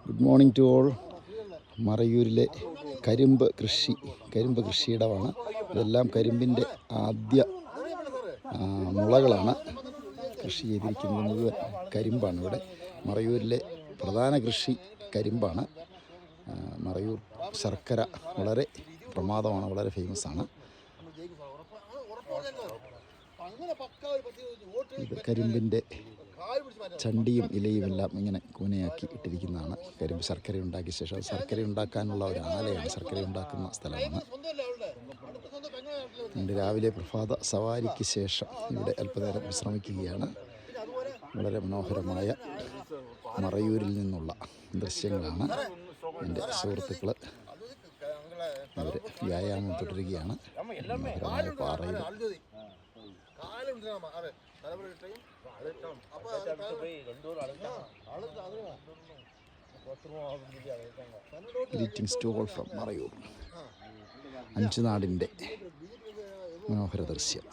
Good morning to all. മറയൂരിലെ കരിമ്പ് കൃഷിയിടമാണ്. ഇതെല്ലാം കരിമ്പിൻ്റെ ആദ്യ മുളകളാണ്. കൃഷി ചെയ്തിരിക്കുന്നത് മുഴുവൻ കരിമ്പാണ്. ഇവിടെ മറയൂരിലെ പ്രധാന കൃഷി കരിമ്പാണ്. മറയൂർ ശർക്കര വളരെ പ്രമാദമാണ്, വളരെ ഫേമസാണ്. ഇത് കരിമ്പിൻ്റെ ചണ്ടിയും ഇലയും എല്ലാം ഇങ്ങനെ കൂനയാക്കി ഇട്ടിരിക്കുന്നതാണ്. കരിമ്പ് ശർക്കര ഉണ്ടാക്കിയ ശേഷം അത് ശർക്കര ഉണ്ടാക്കാനുള്ള ഒരു ആലയാണ്, ശർക്കര ഉണ്ടാക്കുന്ന സ്ഥലമാണ്. രാവിലെ പ്രഭാത സവാരിക്ക് ശേഷം ഇവിടെ അല്പനേരം വിശ്രമിക്കുകയാണ്. വളരെ മനോഹരമായ മറയൂരിൽ നിന്നുള്ള ദൃശ്യങ്ങളാണ്. എൻ്റെ സുഹൃത്തുക്കൾ അവർ വ്യായാമം തുടരുകയാണ്. മനോഹരമായ പാറയിൽ greetings to all from Marayur. അഞ്ചുനാടിൻ്റെ മനോഹര ദൃശ്യം.